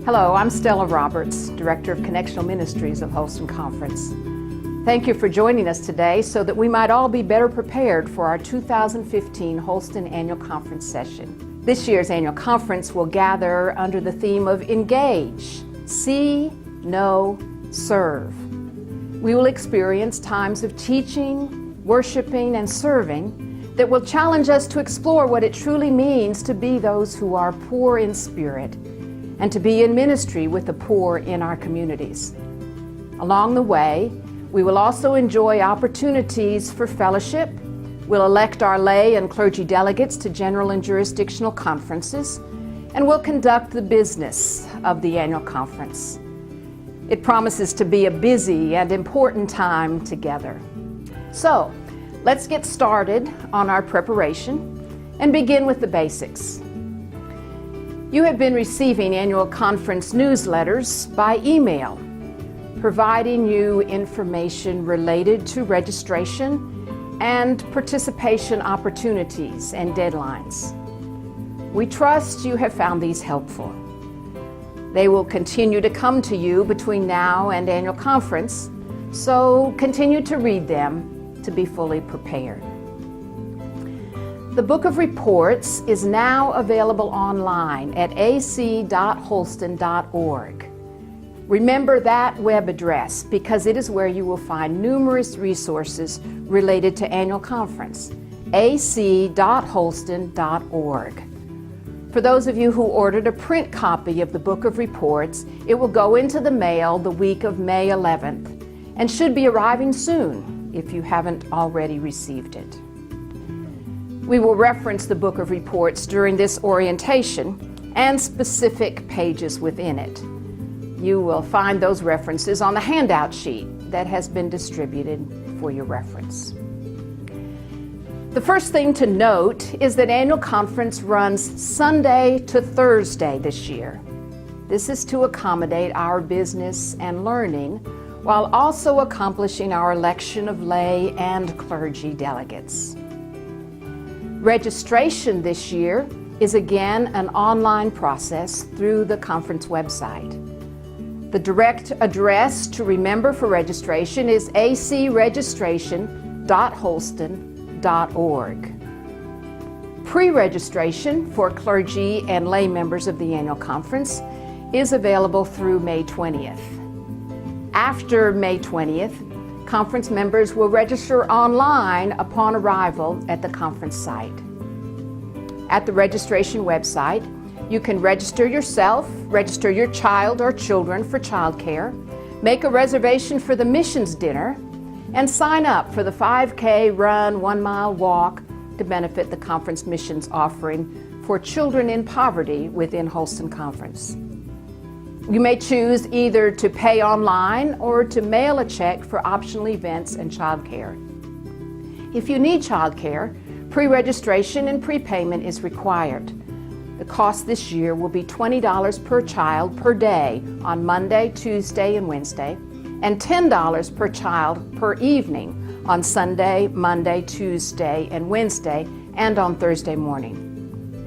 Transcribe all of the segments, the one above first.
Hello, I'm Stella Roberts, Director of Connectional Ministries of Holston Conference. Thank you for joining us today so that we might all be better prepared for our 2015 Holston Annual Conference session. This year's annual conference will gather under the theme of Engage, See, Know, Serve. We will experience times of teaching, worshiping, and serving that will challenge us to explore what it truly means to be those who are poor in spirit and to be in ministry with the poor in our communities. Along the way, we will also enjoy opportunities for fellowship. We'll elect our lay and clergy delegates to general and jurisdictional conferences, and we'll conduct the business of the annual conference. It promises to be a busy and important time together. So, let's get started on our preparation and begin with the basics. You have been receiving annual conference newsletters by email, providing you information related to registration and participation opportunities and deadlines. We trust you have found these helpful. They will continue to come to you between now and annual conference, so continue to read them to be fully prepared. The Book of Reports is now available online at ac.holston.org. Remember that web address because it is where you will find numerous resources related to annual conference, ac.holston.org. For those of you who ordered a print copy of the Book of Reports, it will go into the mail the week of May 11th and should be arriving soon if you haven't already received it. We will reference the Book of Reports during this orientation and specific pages within it. You will find those references on the handout sheet that has been distributed for your reference. The first thing to note is that annual conference runs Sunday to Thursday this year. This is to accommodate our business and learning while also accomplishing our election of lay and clergy delegates. Registration this year is again an online process through the conference website. The direct address to remember for registration is acregistration.holston.org. Pre-registration for clergy and lay members of the annual conference is available through May 20th. After May 20th, conference members will register online upon arrival at the conference site. At the registration website, you can register yourself, register your child or children for childcare, make a reservation for the missions dinner, and sign up for the 5K run, 1-mile walk to benefit the conference missions offering for children in poverty within Holston Conference. You may choose either to pay online or to mail a check for optional events and childcare. If you need childcare, pre-registration and prepayment is required. The cost this year will be $20 per child per day on Monday, Tuesday, and Wednesday, and $10 per child per evening on Sunday, Monday, Tuesday, and Wednesday, and on Thursday morning.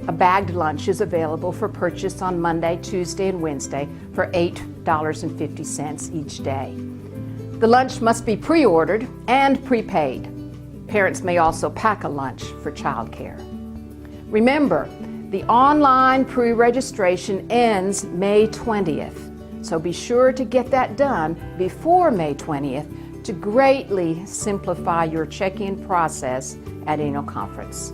A bagged lunch is available for purchase on Monday, Tuesday, and Wednesday for $8.50 each day. The lunch must be pre-ordered and prepaid. Parents may also pack a lunch for childcare. Remember, the online pre-registration ends May 20th, so be sure to get that done before May 20th to greatly simplify your check-in process at annual conference.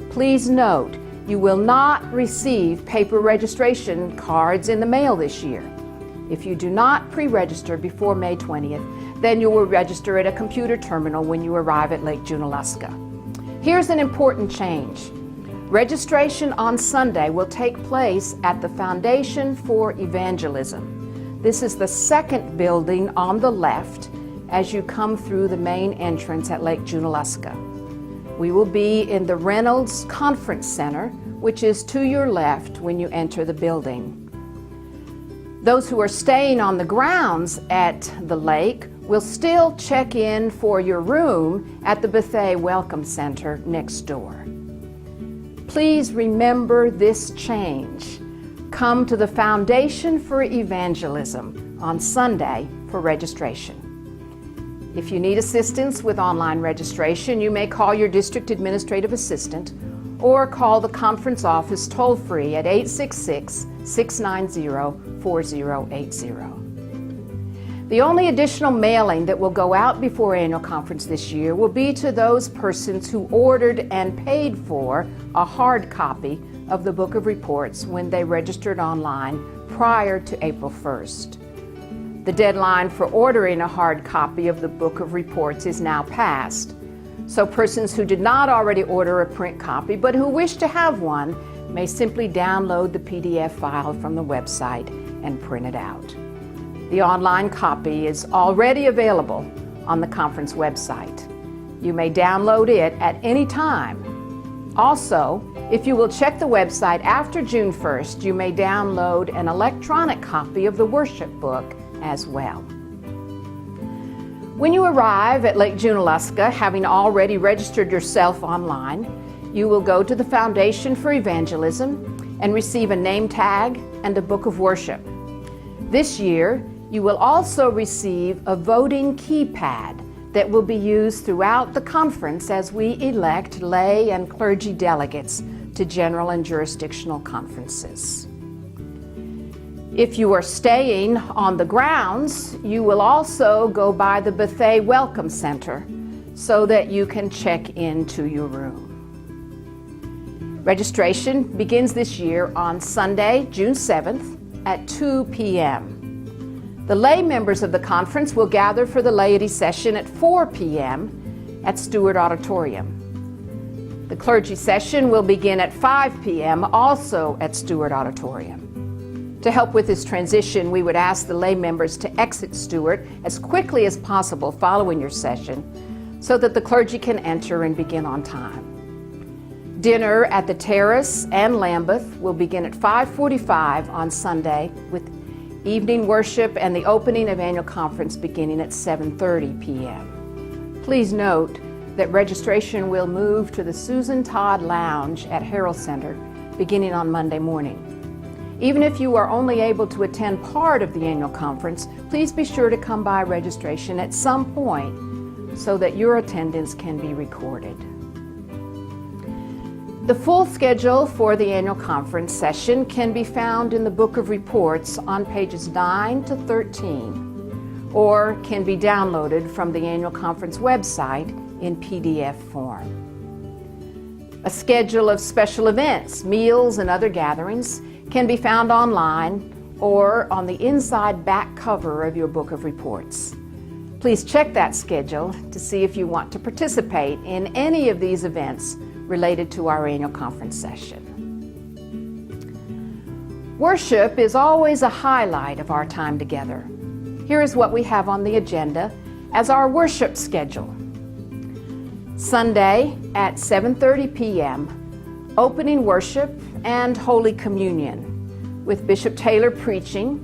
Please note, you will not receive paper registration cards in the mail this year. If you do not pre-register before May 20th, then you will register at a computer terminal when you arrive at Lake Junaluska. Here's an important change. Registration on Sunday will take place at the Foundation for Evangelism. This is the second building on the left as you come through the main entrance at Lake Junaluska. We will be in the Reynolds Conference Center, which is to your left when you enter the building. Those who are staying on the grounds at the lake will still check in for your room at the Bethea Welcome Center next door. Please remember this change. come to the Foundation for Evangelism on Sunday for registration. If you need assistance with online registration, you may call your district administrative assistant or call the conference office toll-free at 866-690-4080. The only additional mailing that will go out before annual conference this year will be to those persons who ordered and paid for a hard copy of the Book of Reports when they registered online prior to April 1st. The deadline for ordering a hard copy of the Book of Reports is now passed, so persons who did not already order a print copy but who wish to have one may simply download the PDF file from the website and print it out. The online copy is already available on the conference website. You may download it at any time. Also, if you will check the website after June 1st, you may download an electronic copy of the worship book as well. When you arrive at Lake Junaluska, having already registered yourself online, you will go to the Foundation for Evangelism and receive a name tag and a book of worship. This year, you will also receive a voting keypad that will be used throughout the conference as we elect lay and clergy delegates to general and jurisdictional conferences. If you are staying on the grounds, you will also go by the Buffet Welcome Center so that you can check into your room. Registration begins this year on Sunday, June 7th at 2 p.m. The lay members of the conference will gather for the laity session at 4 p.m. at Stewart Auditorium. The clergy session will begin at 5 p.m. also at Stewart Auditorium. To help with this transition, we would ask the lay members to exit Stewart as quickly as possible following your session so that the clergy can enter and begin on time. Dinner at the Terrace and Lambeth will begin at 5:45 on Sunday with evening worship and the opening of annual conference beginning at 7:30 p.m. Please note that registration will move to the Susan Todd Lounge at Harrell Center beginning on Monday morning. Even if you are only able to attend part of the annual conference, please be sure to come by registration at some point so that your attendance can be recorded. The full schedule for the annual conference session can be found in the Book of Reports on pages 9 to 13, or can be downloaded from the annual conference website in PDF form. A schedule of special events, meals, and other gatherings can be found online or on the inside back cover of your Book of Reports. Please check that schedule to see if you want to participate in any of these events related to our annual conference session. Worship is always a highlight of our time together. Here is what we have on the agenda as our worship schedule. Sunday at 7:30 p.m., opening worship and Holy Communion with Bishop Taylor preaching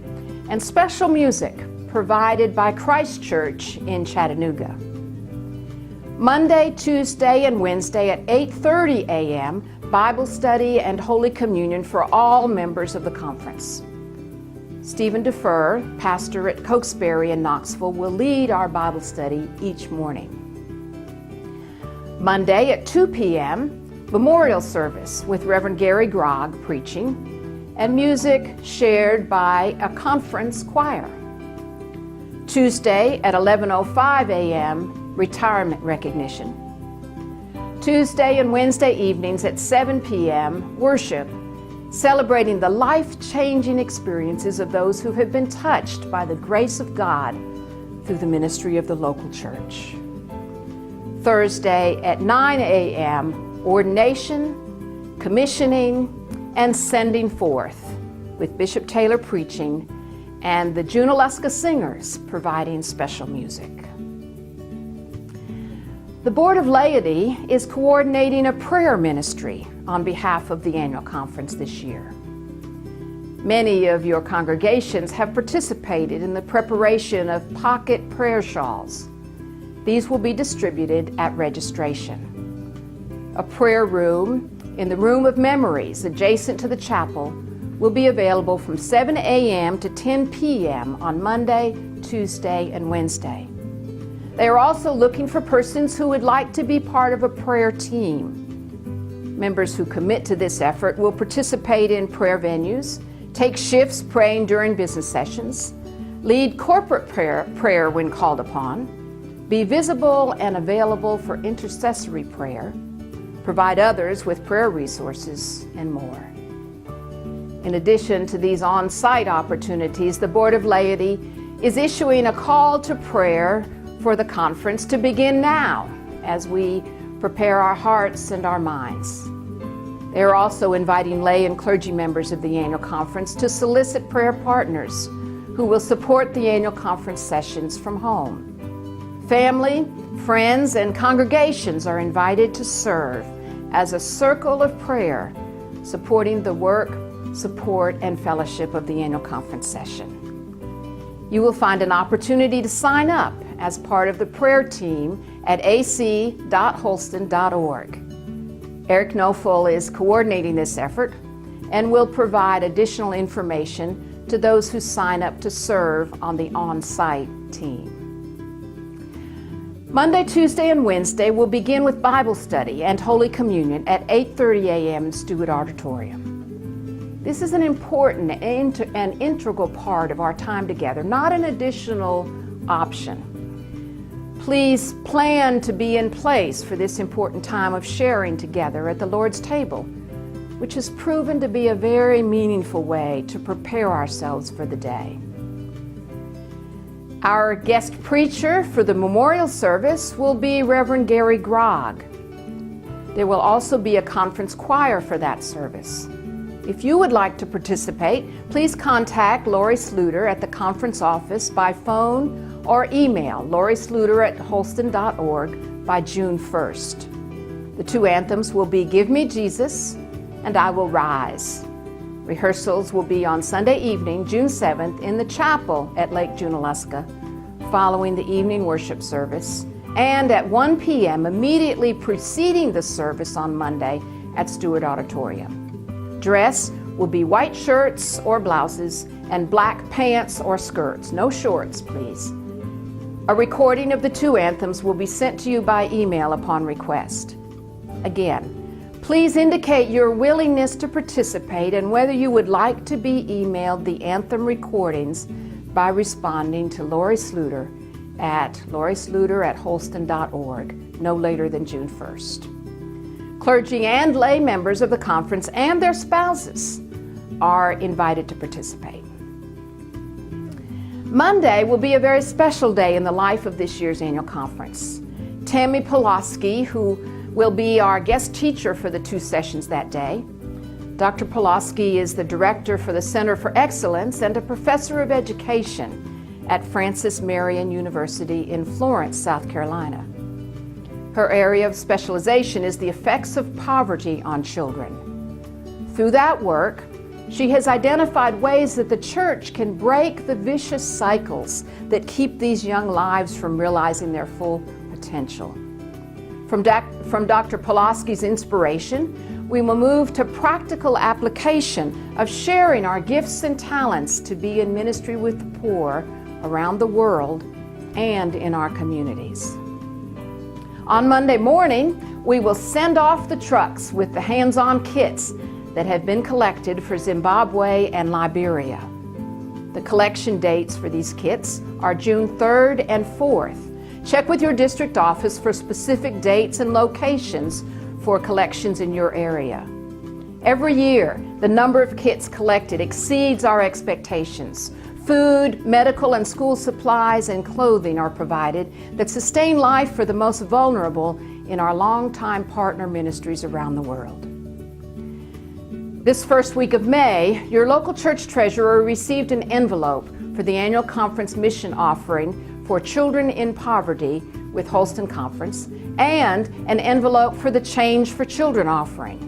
and special music provided by Christ Church in Chattanooga. Monday, Tuesday, and Wednesday at 8:30 a.m., Bible study and Holy Communion for all members of the conference. Stephen DeFur, pastor at Cokesbury in Knoxville, will lead our Bible study each morning. Monday at 2 p.m., memorial service with Reverend Gary Grogg preaching and music shared by a conference choir. Tuesday at 11:05 a.m., retirement recognition. Tuesday and Wednesday evenings at 7 p.m., worship, celebrating the life-changing experiences of those who have been touched by the grace of God through the ministry of the local church. Thursday at 9 a.m., ordination, commissioning, and sending forth with Bishop Taylor preaching and the Junaluska Singers providing special music. The Board of Laity is coordinating a prayer ministry on behalf of the annual conference this year. Many of your congregations have participated in the preparation of pocket prayer shawls. These will be distributed at registration. A prayer room in the Room of Memories adjacent to the chapel will be available from 7 a.m. to 10 p.m. on Monday, Tuesday, and Wednesday. They are also looking for persons who would like to be part of a prayer team. Members who commit to this effort will participate in prayer venues, take shifts praying during business sessions, lead corporate prayer when called upon, be visible and available for intercessory prayer, provide others with prayer resources, and more. In addition to these on-site opportunities, the Board of Laity is issuing a call to prayer for the conference to begin now as we prepare our hearts and our minds. They are also inviting lay and clergy members of the annual conference to solicit prayer partners who will support the annual conference sessions from home. Family, friends, and congregations are invited to serve as a circle of prayer, supporting the work, support, and fellowship of the annual conference session. You will find an opportunity to sign up as part of the prayer team at ac.holston.org. Eric Nofel is coordinating this effort and will provide additional information to those who sign up to serve on the on-site team. Monday, Tuesday, and Wednesday will begin with Bible study and Holy Communion at 8:30 a.m. in Stewart Auditorium. This is an important and integral part of our time together, not an additional option. Please plan to be in place for this important time of sharing together at the Lord's table, which has proven to be a very meaningful way to prepare ourselves for the day. Our guest preacher for the memorial service will be Reverend Gary Grogg. There will also be a conference choir for that service. If you would like to participate, please contact Lori Sluter at the conference office by phone or email lorisluter@holston.org by June 1st. The two anthems will be Give Me Jesus and I Will Rise. Rehearsals will be on Sunday evening, June 7th, in the chapel at Lake Junaluska, following the evening worship service, and at 1 p.m. immediately preceding the service on Monday at Stewart Auditorium. Dress will be white shirts or blouses and black pants or skirts, no shorts, please. A recording of the two anthems will be sent to you by email upon request. Again, please indicate your willingness to participate and whether you would like to be emailed the anthem recordings by responding to Lori Sluter at lorisluter@holston.org no later than June 1st. Clergy and lay members of the conference and their spouses are invited to participate. Monday will be a very special day in the life of this year's annual conference. Tammy Pulaski, who will be our guest teacher for the two sessions that day. Dr. Pulaski is the director for the Center for Excellence and a professor of education at Francis Marion University in Florence, South Carolina. Her area of specialization is the effects of poverty on children. Through that work, she has identified ways that the church can break the vicious cycles that keep these young lives from realizing their full potential. From Dr. Pulaski's inspiration, we will move to practical application of sharing our gifts and talents to be in ministry with the poor around the world and in our communities. On Monday morning, we will send off the trucks with the hands-on kits that have been collected for Zimbabwe and Liberia. The collection dates for these kits are June 3rd and 4th. Check with your district office for specific dates and locations for collections in your area. Every year, the number of kits collected exceeds our expectations. Food, medical and school supplies, and clothing are provided that sustain life for the most vulnerable in our longtime partner ministries around the world. This first week of May, your local church treasurer received an envelope for the annual conference mission offering for children in poverty with Holston Conference, and an envelope for the Change for Children offering.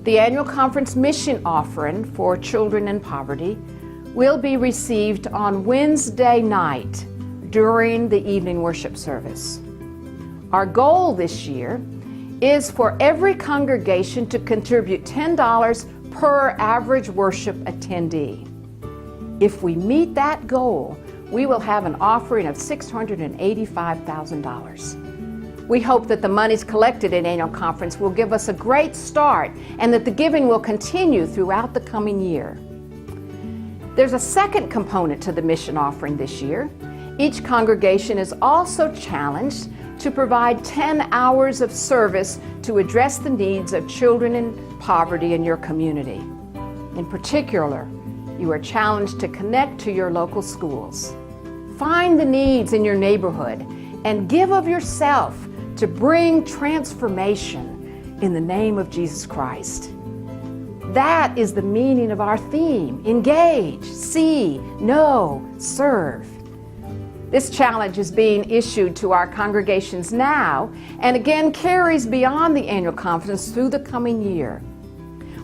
The annual conference mission offering for children in poverty will be received on Wednesday night during the evening worship service. Our goal this year is for every congregation to contribute $10 per average worship attendee. If we meet that goal, we will have an offering of $685,000. We hope that the monies collected at annual conference will give us a great start and that the giving will continue throughout the coming year. There's a second component to the mission offering this year. Each congregation is also challenged to provide 10 hours of service to address the needs of children in poverty in your community. In particular, you are challenged to connect to your local schools. Find the needs in your neighborhood and give of yourself to bring transformation in the name of Jesus Christ. That is the meaning of our theme: engage, see, know, serve. This challenge is being issued to our congregations now and again carries beyond the annual conference through the coming year.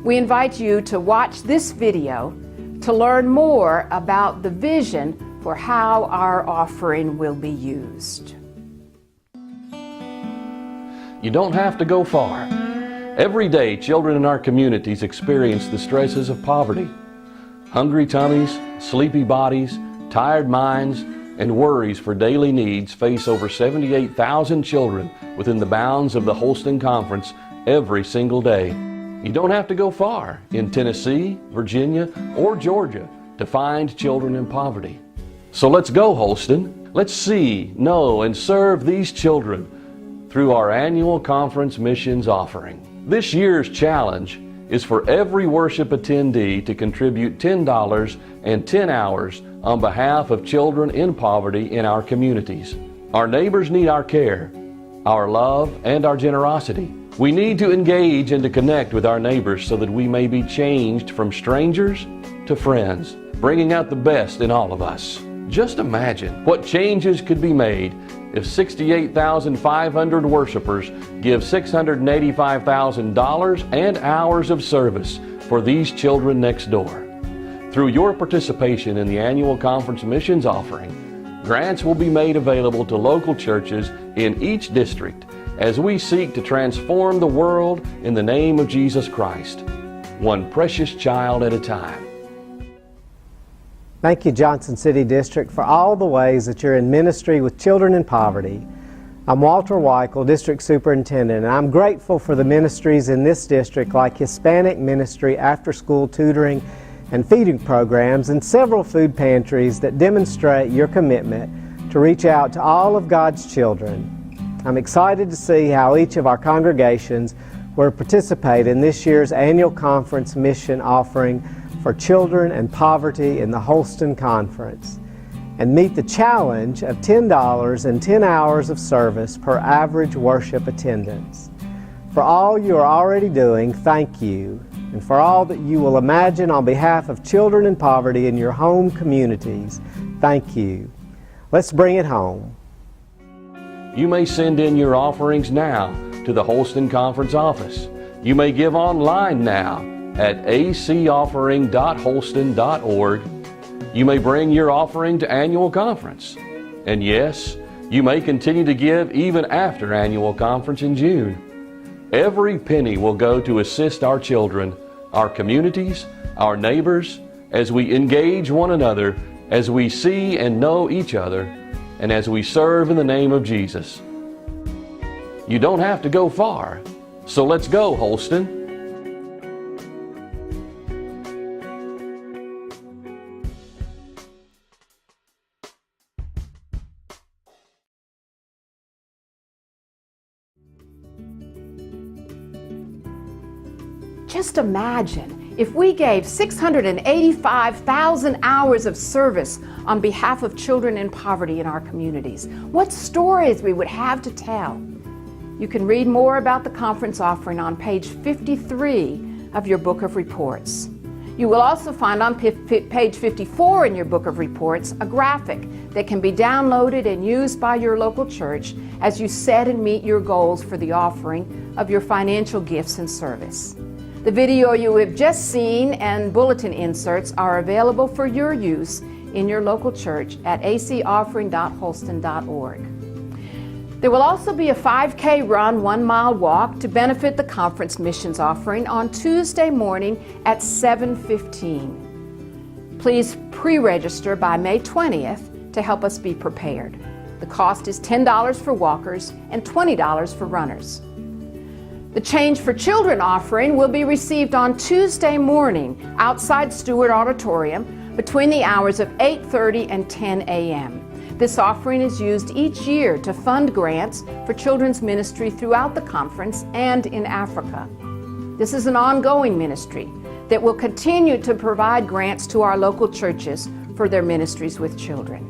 We invite you to watch this video to learn more about the vision for how our offering will be used. You don't have to go far. Every day, children in our communities experience the stresses of poverty. Hungry tummies, sleepy bodies, tired minds, and worries for daily needs face over 78,000 children within the bounds of the Holston Conference every single day. You don't have to go far in Tennessee, Virginia, or Georgia to find children in poverty. So let's go, Holston. Let's see, know, and serve these children through our annual conference missions offering. This year's challenge is for every worship attendee to contribute $10 and 10 hours on behalf of children in poverty in our communities. Our neighbors need our care, our love, and our generosity. We need to engage and to connect with our neighbors so that we may be changed from strangers to friends, bringing out the best in all of us. Just imagine what changes could be made if 68,500 worshipers give $685,000 and hours of service for these children next door. Through your participation in the annual conference missions offering, grants will be made available to local churches in each district as we seek to transform the world in the name of Jesus Christ, one precious child at a time. Thank you, Johnson City District, for all the ways that you're in ministry with children in poverty. I'm Walter Weichel, District Superintendent, and I'm grateful for the ministries in this district like Hispanic Ministry, after-school tutoring, and feeding programs, and several food pantries that demonstrate your commitment to reach out to all of God's children. I'm excited to see how each of our congregations will participate in this year's annual conference mission offering for children and poverty in the Holston Conference, and meet the challenge of $10 and 10 hours of service per average worship attendance. For all you are already doing, thank you, and for all that you will imagine on behalf of children in poverty in your home communities, thank you. Let's bring it home. You may send in your offerings now to the Holston Conference office. You may give online now at acoffering.holston.org. You may bring your offering to annual conference. And yes, you may continue to give even after annual conference in June. Every penny will go to assist our children, our communities, our neighbors, as we engage one another, as we see and know each other, and as we serve in the name of Jesus. You don't have to go far, so let's go, Holston. Just imagine if we gave 685,000 hours of service on behalf of children in poverty in our communities. What stories we would have to tell. You can read more about the conference offering on page 53 of your book of reports. You will also find on page 54 in your book of reports a graphic that can be downloaded and used by your local church as you set and meet your goals for the offering of your financial gifts and service. The video you have just seen and bulletin inserts are available for your use in your local church at acoffering.holston.org. There will also be a 5K run, 1-mile walk to benefit the conference missions offering on Tuesday morning at 7:15. Please pre-register by May 20th to help us be prepared. The cost is $10 for walkers and $20 for runners. The Change for Children offering will be received on Tuesday morning outside Stewart Auditorium between the hours of 8:30 and 10 a.m. This offering is used each year to fund grants for children's ministry throughout the conference and in Africa. This is an ongoing ministry that will continue to provide grants to our local churches for their ministries with children.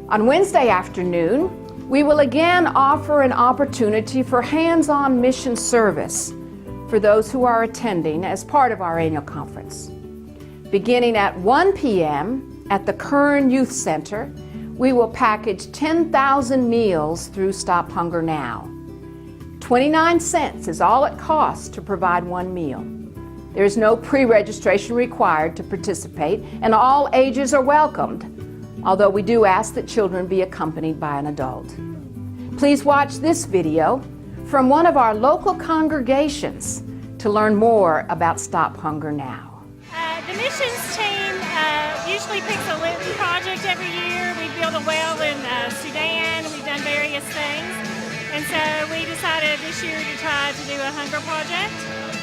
On Wednesday afternoon, we will again offer an opportunity for hands-on mission service for those who are attending as part of our annual conference. Beginning at 1 p.m. at the Kern Youth Center, we will package 10,000 meals through Stop Hunger Now. 29 cents is all it costs to provide one meal. There is no pre-registration required to participate, and all ages are welcomed, although we do ask that children be accompanied by an adult. Please watch this video from one of our local congregations to learn more about Stop Hunger Now. The missions team usually picks a Linton project every year. We build a well in Sudan. We've done various things. And so we decided this year to try to do a hunger project.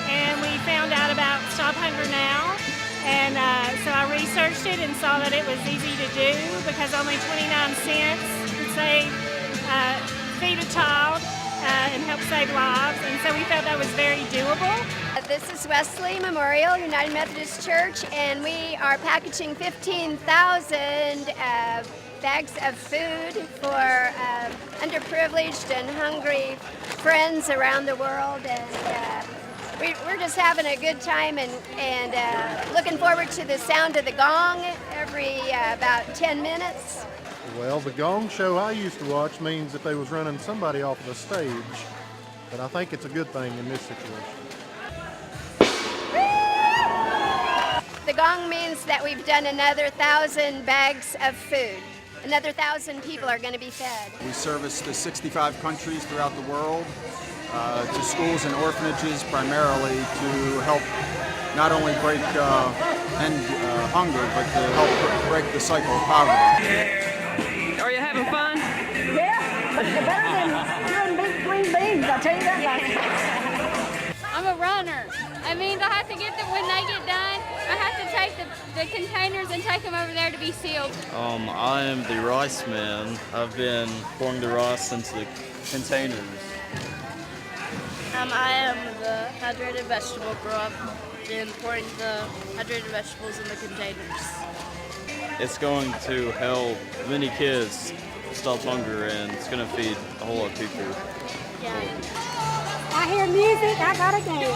And we found out about Stop Hunger Now. And so I researched it and saw that it was easy to do because only 29 cents would save, feed a child and help save lives. And so we felt that was very doable. This is Wesley Memorial United Methodist Church, and we are packaging 15,000 bags of food for underprivileged and hungry friends around the world. And we're just having a good time and looking forward to the sound of the gong every about 10 minutes. Well, the gong show I used to watch means that they was running somebody off of the stage, but I think it's a good thing in this situation. The gong means that we've done another 1,000 bags of food. Another 1,000 people are going to be fed. We service the 65 countries throughout the world, to schools and orphanages primarily to help not only end hunger, but to help break the cycle of poverty. Are you having fun? Yeah, but it's better than doing green beans, I'll tell you that. I'm a runner. I mean, I have to get them when they get done. I have to take the containers and take them over there to be sealed. I am the rice man. I've been pouring the rice into the containers. I am the hydrated vegetable grower and pouring the hydrated vegetables in the containers. It's going to help many kids stop hunger, and it's going to feed a whole lot of people. Yeah. I hear music, I gotta dance.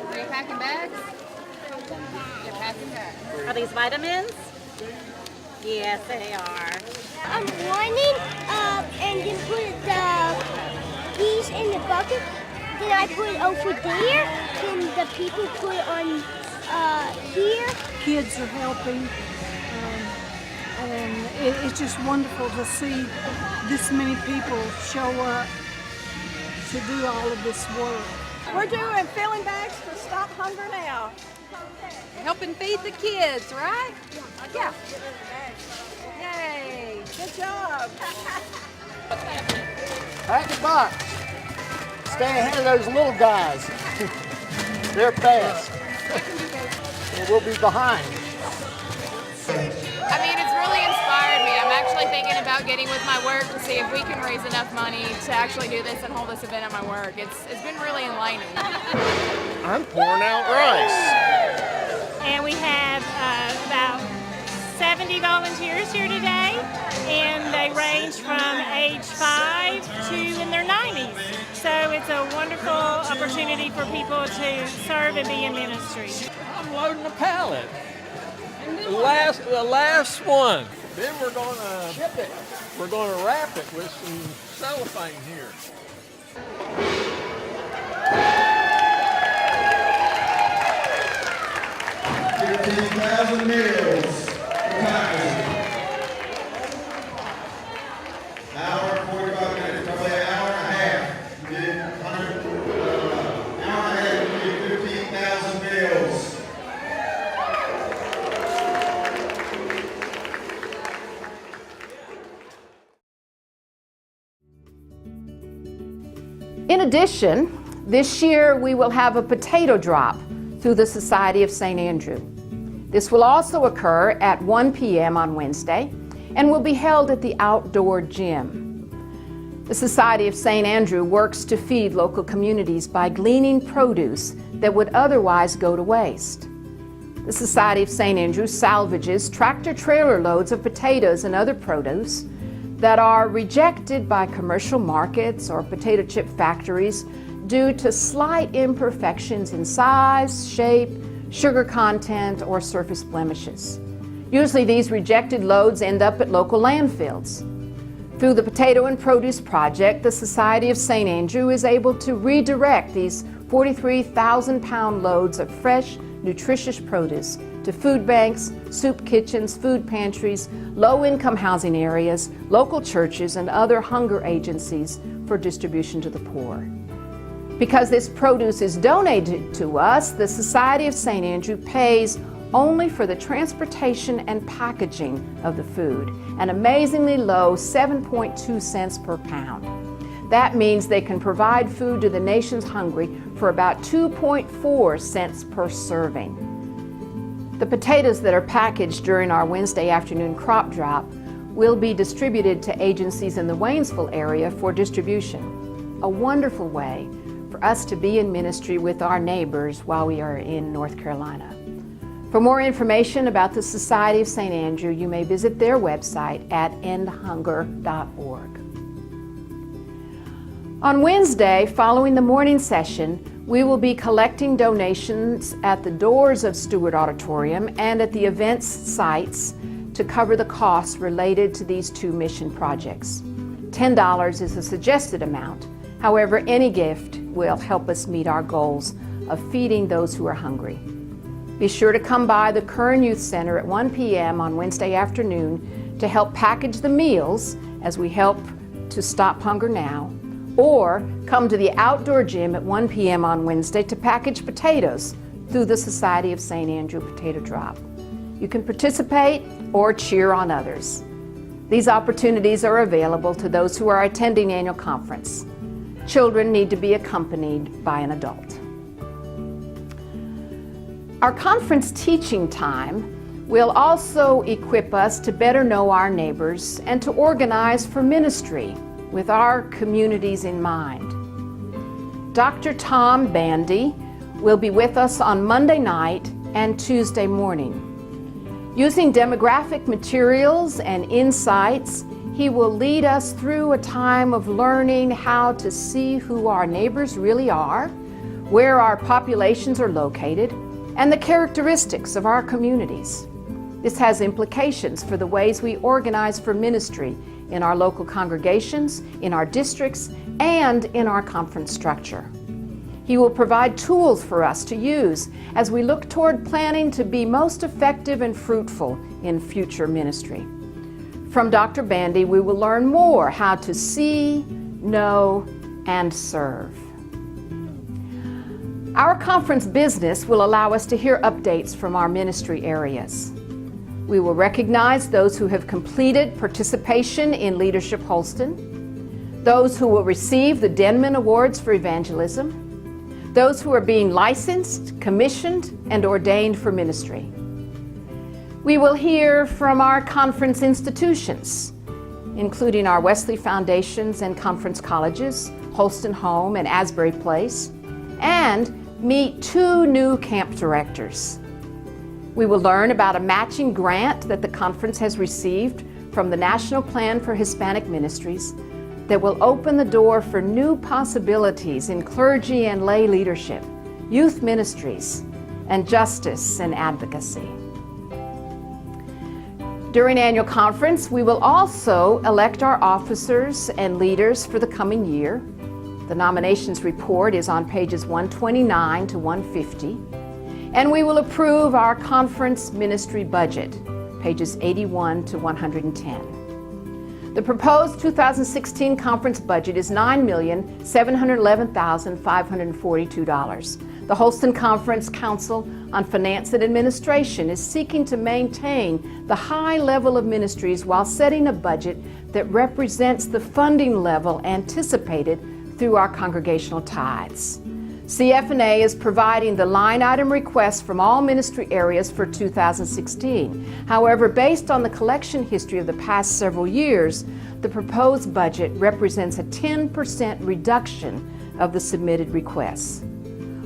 Are you packing bags? You're packing bags. Are these vitamins? Yes, they are. I'm lining up and then put these in the bucket. Then I put it over there. Then the people put it on here. Kids are helping, and it's just wonderful to see this many people show up to do all of this work. We're doing filling bags for Stop Hunger Now. Helping feed the kids, right? Yeah. Yay, good job. Pack a box. Stay ahead of those little guys. They're fast. And we'll be behind. I mean, it's really inspired me. I'm actually thinking about getting with my work to see if we can raise enough money to actually do this and hold this event at my work. It's been really enlightening. I'm pouring out rice. And we have about 70 volunteers here today, and they range from age 5 to in their 90s. So it's a wonderful opportunity for people to serve and be in ministry. I'm loading a pallet. The last one. Then we're going to ship it. We're going to wrap it with some cellophane here. 15,000 meals. addition, this year we will have a potato drop through the Society of St. Andrew. This will also occur at 1 p.m. on Wednesday and will be held at the outdoor gym. The Society of St. Andrew works to feed local communities by gleaning produce that would otherwise go to waste. The Society of St. Andrew salvages tractor-trailer loads of potatoes and other produce that are rejected by commercial markets or potato chip factories due to slight imperfections in size, shape, sugar content, or surface blemishes. Usually these rejected loads end up at local landfills. Through the Potato and Produce Project, the Society of St. Andrew is able to redirect these 43,000-pound loads of fresh, nutritious produce to food banks, soup kitchens, food pantries, low-income housing areas, local churches, and other hunger agencies for distribution to the poor. Because this produce is donated to us, the Society of St. Andrew pays only for the transportation and packaging of the food, an amazingly low 7.2 cents per pound. That means they can provide food to the nation's hungry for about 2.4 cents per serving. The potatoes that are packaged during our Wednesday afternoon crop drop will be distributed to agencies in the Waynesville area for distribution. A wonderful way for us to be in ministry with our neighbors while we are in North Carolina. For more information about the Society of St. Andrew, you may visit their website at endhunger.org. On Wednesday, following the morning session, we will be collecting donations at the doors of Stewart Auditorium and at the events sites to cover the costs related to these two mission projects. $10 is a suggested amount. However, any gift will help us meet our goals of feeding those who are hungry. Be sure to come by the Curran Youth Center at 1 p.m. on Wednesday afternoon to help package the meals as we help to stop hunger now, or come to the outdoor gym at 1 p.m. on Wednesday to package potatoes through the Society of St. Andrew Potato Drop. You can participate or cheer on others. These opportunities are available to those who are attending annual conference. Children need to be accompanied by an adult. Our conference teaching time will also equip us to better know our neighbors and to organize for ministry with our communities in mind. Dr. Tom Bandy will be with us on Monday night and Tuesday morning. Using demographic materials and insights, he will lead us through a time of learning how to see who our neighbors really are, where our populations are located, and the characteristics of our communities. This has implications for the ways we organize for ministry in our local congregations, in our districts, and in our conference structure. He will provide tools for us to use as we look toward planning to be most effective and fruitful in future ministry. From Dr. Bandy, we will learn more how to see, know, and serve. Our conference business will allow us to hear updates from our ministry areas. We will recognize those who have completed participation in Leadership Holston, those who will receive the Denman Awards for Evangelism, those who are being licensed, commissioned, and ordained for ministry. We will hear from our conference institutions, including our Wesley Foundations and Conference Colleges, Holston Home and Asbury Place, and meet 2 new camp directors. We will learn about a matching grant that the conference has received from the National Plan for Hispanic Ministries that will open the door for new possibilities in clergy and lay leadership, youth ministries, and justice and advocacy. During annual conference, we will also elect our officers and leaders for the coming year. The nominations report is on pages 129 to 150, and we will approve our conference ministry budget, pages 81 to 110. The proposed 2016 conference budget is $9,711,542. The Holston Conference Council on Finance and Administration is seeking to maintain the high level of ministries while setting a budget that represents the funding level anticipated through our congregational tithes. CF&A is providing the line item requests from all ministry areas for 2016. However, based on the collection history of the past several years, the proposed budget represents a 10% reduction of the submitted requests.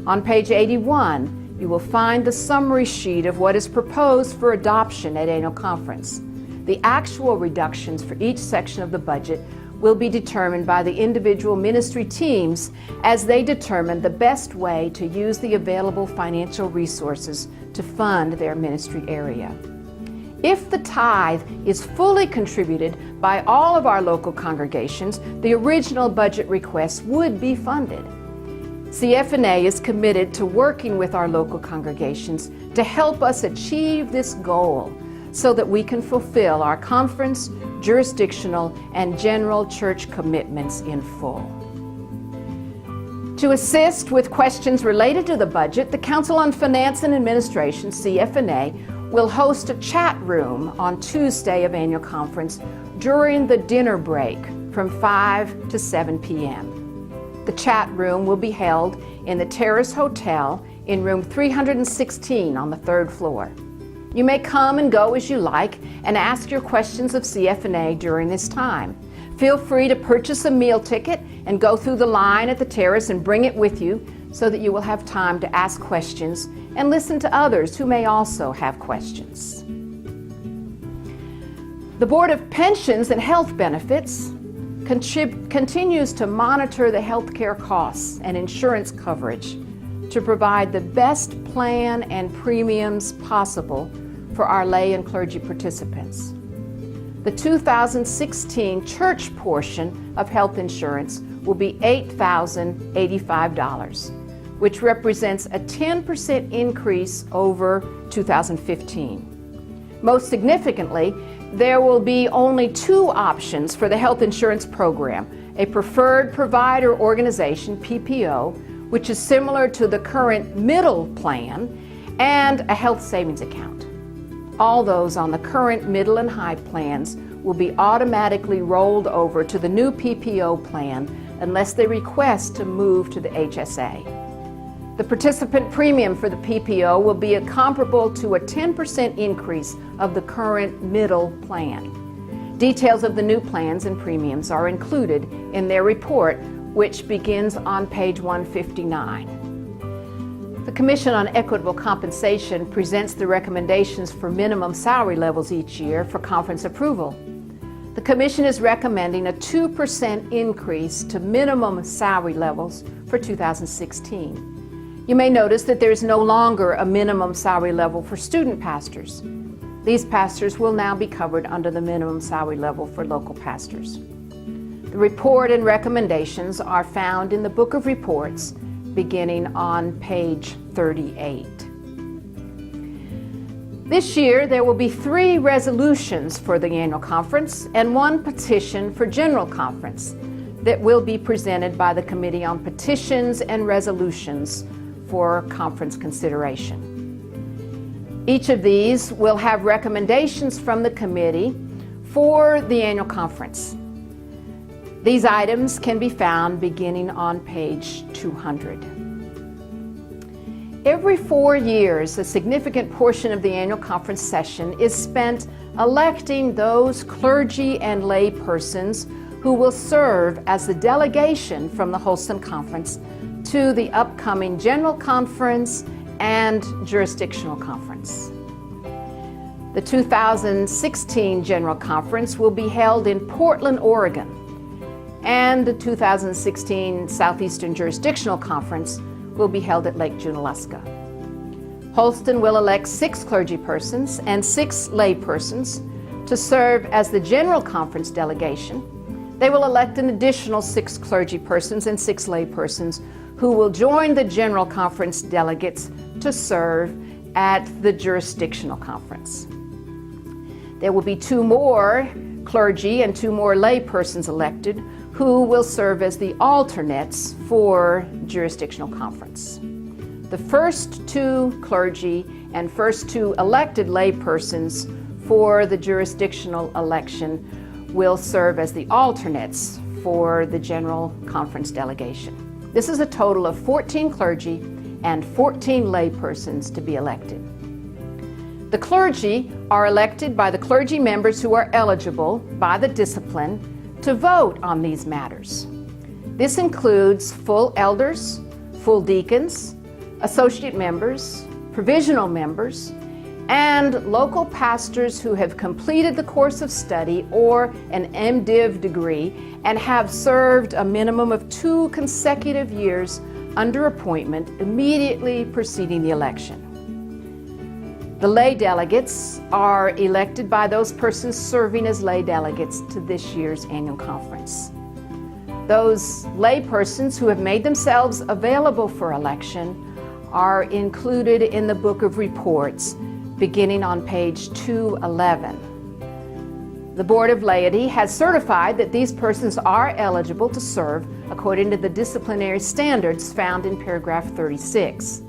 On page 81, you will find the summary sheet of what is proposed for adoption at annual conference. The actual reductions for each section of the budget will be determined by the individual ministry teams as they determine the best way to use the available financial resources to fund their ministry area. If the tithe is fully contributed by all of our local congregations, the original budget requests would be funded. CF&A is committed to working with our local congregations to help us achieve this goal so that we can fulfill our conference, jurisdictional, and general church commitments in full. To assist with questions related to the budget, the Council on Finance and Administration, CF&A, will host a chat room on Tuesday of annual conference during the dinner break from 5 to 7 p.m. The chat room will be held in the Terrace Hotel in room 316 on the 3rd floor. You may come and go as you like and ask your questions of CF&A during this time. Feel free to purchase a meal ticket and go through the line at the terrace and bring it with you so that you will have time to ask questions and listen to others who may also have questions. The Board of Pensions and Health Benefits continues to monitor the health care costs and insurance coverage to provide the best plan and premiums possible for our lay and clergy participants. The 2016 church portion of health insurance will be $8,085, which represents a 10% increase over 2015. Most significantly, there will be only 2 options for the health insurance program: a preferred provider organization, PPO, which is similar to the current middle plan, and a health savings account. All those on the current middle and high plans will be automatically rolled over to the new PPO plan unless they request to move to the HSA. The participant premium for the PPO will be comparable to a 10% increase of the current middle plan. Details of the new plans and premiums are included in their report, which begins on page 159. The Commission on Equitable Compensation presents the recommendations for minimum salary levels each year for conference approval. The Commission is recommending a 2% increase to minimum salary levels for 2016. You may notice that there is no longer a minimum salary level for student pastors. These pastors will now be covered under the minimum salary level for local pastors. The report and recommendations are found in the Book of Reports beginning on page 38. This year there will be 3 resolutions for the annual conference and 1 petition for general conference that will be presented by the Committee on Petitions and Resolutions for conference consideration. Each of these will have recommendations from the committee for the annual conference. These items can be found beginning on page 200. Every 4 years, a significant portion of the annual conference session is spent electing those clergy and lay persons who will serve as the delegation from the Holston Conference to the upcoming General Conference and Jurisdictional Conference. The 2016 General Conference will be held in Portland, Oregon, and the 2016 Southeastern Jurisdictional Conference will be held at Lake Junaluska. Holston will elect 6 clergy persons and 6 lay persons to serve as the General Conference delegation. They will elect an additional 6 clergy persons and 6 lay persons who will join the General Conference delegates to serve at the Jurisdictional Conference. There will be 2 more clergy and 2 more lay persons elected who will serve as the alternates for Jurisdictional Conference. The first 2 clergy and first 2 elected lay persons for the jurisdictional election will serve as the alternates for the General Conference delegation. This is a total of 14 clergy and 14 laypersons to be elected. The clergy are elected by the clergy members who are eligible by the discipline to vote on these matters. This includes full elders, full deacons, associate members, provisional members, and local pastors who have completed the course of study or an MDiv degree and have served a minimum of 2 consecutive years under appointment immediately preceding the election. The lay delegates are elected by those persons serving as lay delegates to this year's annual conference. Those lay persons who have made themselves available for election are included in the Book of Reports, beginning on page 211. The Board of Laity has certified that these persons are eligible to serve according to the disciplinary standards found in paragraph 36.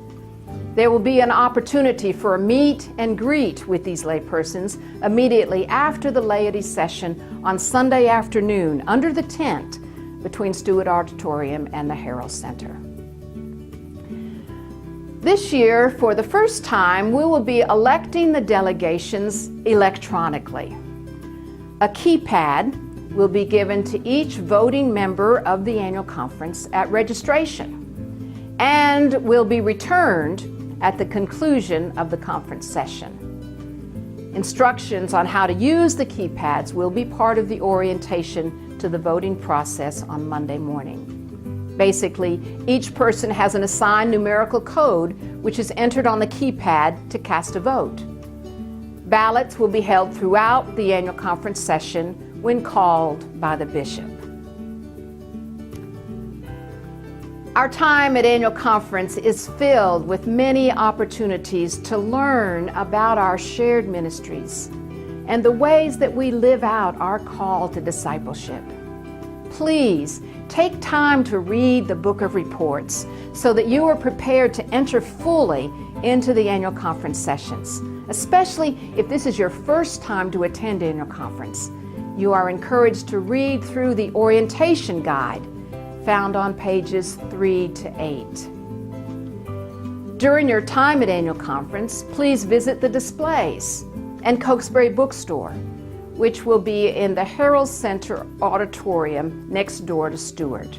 There will be an opportunity for a meet and greet with these lay persons immediately after the laity session on Sunday afternoon under the tent between Stewart Auditorium and the Herald Center. This year, for the first time, we will be electing the delegations electronically. A keypad will be given to each voting member of the annual conference at registration and will be returned at the conclusion of the conference session. Instructions on how to use the keypads will be part of the orientation to the voting process on Monday morning. Basically, each person has an assigned numerical code which is entered on the keypad to cast a vote. Ballots will be held throughout the annual conference session when called by the bishop. Our time at annual conference is filled with many opportunities to learn about our shared ministries and the ways that we live out our call to discipleship. Please take time to read the Book of Reports so that you are prepared to enter fully into the annual conference sessions, especially if this is your first time to attend annual conference. You are encouraged to read through the orientation guide found on pages 3 to 8. During your time at annual conference, please visit the displays and Cokesbury Bookstore, which will be in the Herald Center auditorium next door to Stewart.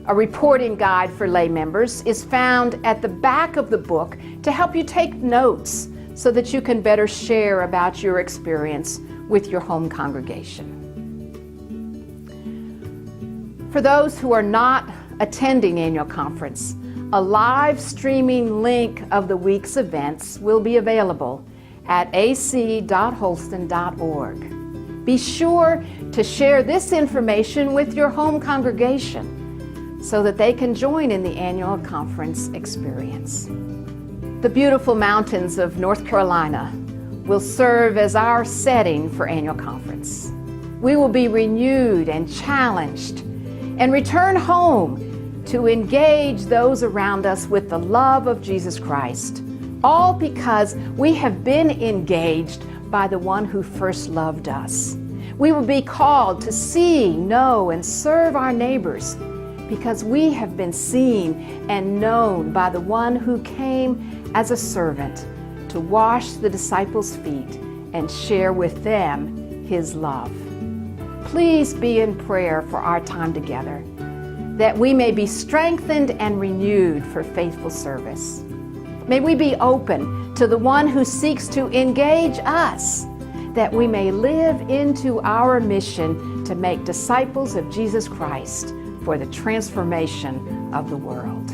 A reporting guide for lay members is found at the back of the book to help you take notes so that you can better share about your experience with your home congregation. For those who are not attending annual conference, a live streaming link of the week's events will be available at ac.holston.org. Be sure to share this information with your home congregation so that they can join in the annual conference experience. The beautiful mountains of North Carolina will serve as our setting for annual conference. We will be renewed and challenged and return home to engage those around us with the love of Jesus Christ, all because we have been engaged by the one who first loved us. We will be called to see, know, and serve our neighbors because we have been seen and known by the one who came as a servant to wash the disciples' feet and share with them his love. Please be in prayer for our time together, that we may be strengthened and renewed for faithful service. May we be open to the one who seeks to engage us, that we may live into our mission to make disciples of Jesus Christ for the transformation of the world.